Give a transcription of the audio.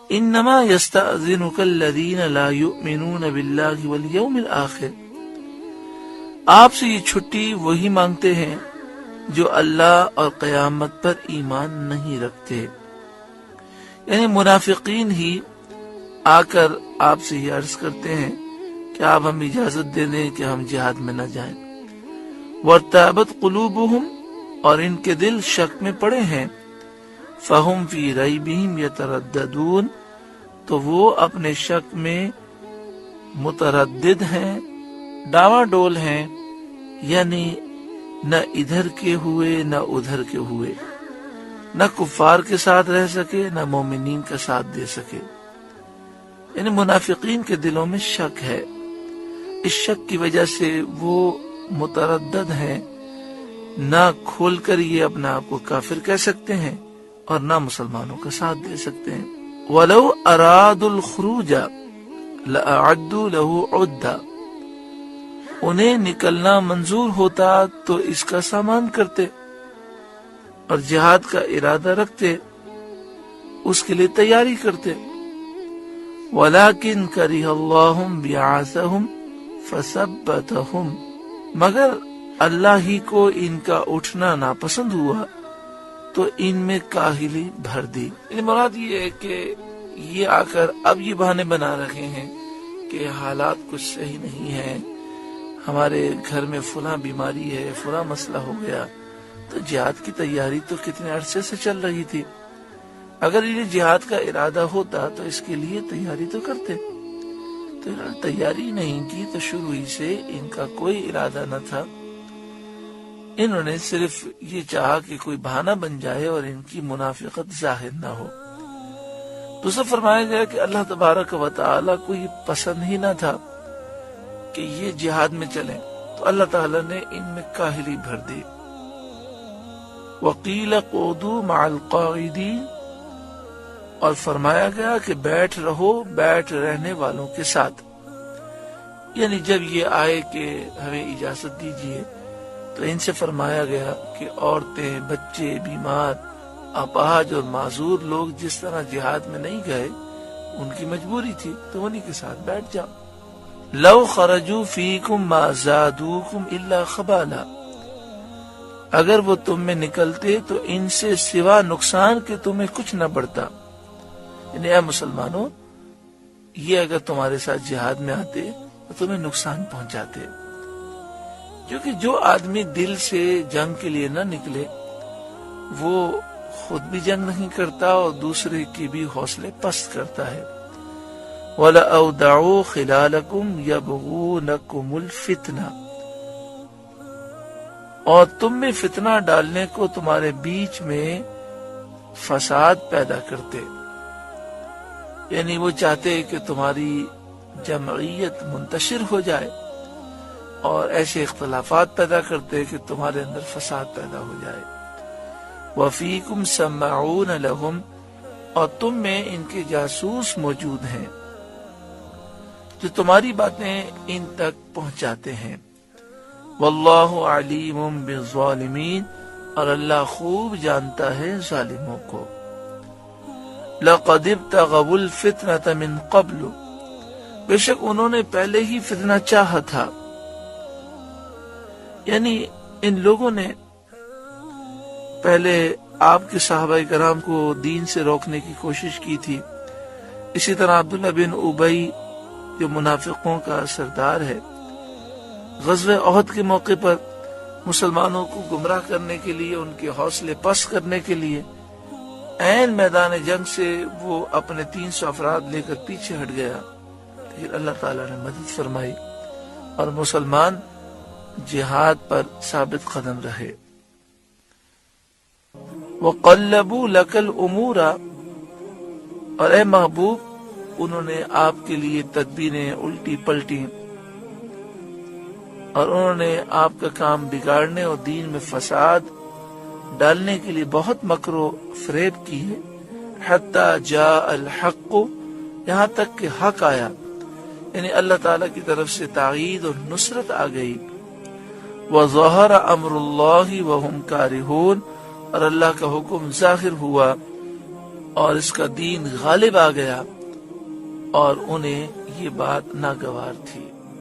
انما یستأذنک الذین لا یؤمنون باللہ والیوم الآخر، آپ سے یہ چھٹی وہی مانگتے ہیں جو اللہ اور قیامت پر ایمان نہیں رکھتے، یعنی منافقین ہی آ کر آپ سے یہ عرض کرتے ہیں کہ آپ ہم اجازت دے دیں کہ ہم جہاد میں نہ جائیں۔ وارتابت قلوبہم، اور ان کے دل شک میں پڑے ہیں، فہم فی ریبہم یترددون، تو وہ اپنے شک میں متردد ہیں، ڈاواں ڈول ہیں، یعنی نہ ادھر کے ہوئے نہ ادھر کے ہوئے، نہ کفار کے ساتھ رہ سکے نہ مومنین کا ساتھ دے سکے، یعنی منافقین کے دلوں میں شک ہے۔ اس شک کی وجہ سے وہ متردد ہیں، نہ کھول کر یہ اپنا آپ کو کافر کہہ سکتے ہیں اور نہ مسلمانوں کا ساتھ دے سکتے ہیں۔ وَلَوْ أَرَادُوا الْخُرُوجَ لَأَعَدُّوا لَهُ عُدَّةً، انہیں نکلنا منظور ہوتا تو اس کا سامان کرتے اور جہاد کا ارادہ رکھتے، اس کے لیے تیاری کرتے۔ وَلَكِنْ كَرِهَ اللَّهُ بِعَاثَهُمْ فَثَبَّتَهُمْ، مگر اللہ ہی کو ان کا اٹھنا ناپسند ہوا تو ان میں کاہلی بھر دی۔ مراد یہ ہے کہ یہ آ کر اب یہ بہانے بنا رہے ہیں کہ حالات کچھ صحیح نہیں ہیں، ہمارے گھر میں فلاں بیماری ہے، فلاں مسئلہ ہو گیا، تو جہاد کی تیاری تو کتنے عرصے سے چل رہی تھی، اگر یہ جہاد کا ارادہ ہوتا تو اس کے لیے تیاری تو کرتے، تو انہوں نے تیاری نہیں کی، تو شروع ہی سے ان کا کوئی ارادہ نہ تھا، انہوں نے صرف یہ چاہا کہ کوئی بہانہ بن جائے اور ان کی منافقت ظاہر نہ ہو۔ دوسرا فرمایا گیا کہ اللہ تبارک و تعالیٰ کو یہ پسند ہی نہ تھا کہ یہ جہاد میں چلیں، تو اللہ تعالیٰ نے ان میں کاہلی بھر دی۔ وَقِيلَ قُعُودُوا مَعَ الْقَاعِدِينَ، اور فرمایا گیا کہ بیٹھ رہو بیٹھ رہنے والوں کے ساتھ، یعنی جب یہ آئے کہ ہمیں اجازت دیجیے تو ان سے فرمایا گیا کہ عورتیں، بچے، بیمار، اپاہج اور معذور لوگ جس طرح جہاد میں نہیں گئے، ان کی مجبوری تھی، تو انہی کے ساتھ بیٹھ جاؤ۔ لو خرجوا فیکم ما زادوکم الا خبالا، اگر وہ تم میں نکلتے تو ان سے سوا نقصان کے تمہیں کچھ نہ بڑھتا، یعنی اے مسلمانوں، یہ اگر تمہارے ساتھ جہاد میں آتے تو تمہیں نقصان پہنچاتے، کیونکہ جو آدمی دل سے جنگ کے لیے نہ نکلے وہ خود بھی جنگ نہیں کرتا اور دوسرے کی بھی حوصلے پست کرتا ہے۔ وَلَأَوْدَعُوا خِلَالَكُمْ يَبْغُونَكُمُ الْفِتْنَةَ، اور تم میں فتنہ ڈالنے کو تمہارے بیچ میں فساد پیدا کرتے، یعنی وہ چاہتے کہ تمہاری جمعیت منتشر ہو جائے اور ایسے اختلافات پیدا کرتے کہ تمہارے اندر فساد پیدا ہو جائے۔ وَفِيكُمْ سَمَّعُونَ لَهُمْ، اور تم میں ان کے جاسوس موجود ہیں جو تمہاری باتیں ان تک پہنچاتے ہیں۔ وَاللَّهُ عَلِيمٌ بِالظَّالِمِينَ، اور اللہ خوب جانتا ہے ظالموں کو۔ لَقَدِ ابْتَغَوُا الْفِتْنَةَ مِنْ قَبْلُ، بے شک انہوں نے پہلے ہی فتنہ چاہا تھا، یعنی ان لوگوں نے پہلے آپ کے صحابہ کرام کو دین سے روکنے کی کوشش کی تھی۔ اسی طرح عبداللہ بن ابی جو منافقوں کا سردار ہے، غزوہ احد کے موقع پر مسلمانوں کو گمراہ کرنے کے لیے، ان کے حوصلے پست کرنے کے لیے عین میدان جنگ سے وہ اپنے 300 افراد لے کر پیچھے ہٹ گیا، پھر اللہ تعالیٰ نے مدد فرمائی اور مسلمان جہاد پر ثابت قدم رہے۔ وَقَلَّبُوا لَكَ الْأُمُورَ، اور اے محبوب انہوں نے آپ کے لیے تدبیریں الٹی پلٹی اور انہوں نے آپ کا کام بگاڑنے اور دین میں فساد ڈالنے کے لیے بہت مکر و فریب کی ہے۔ حتی جاء الحق، یہاں تک کہ حق آیا، یعنی اللہ تعالیٰ کی طرف سے تائید اور نصرت آ گئی۔ وظہر امر اللہ وہم کارہون، اور اللہ کا حکم ظاہر ہوا اور اس کا دین غالب آ گیا اور انہیں یہ بات ناگوار تھی۔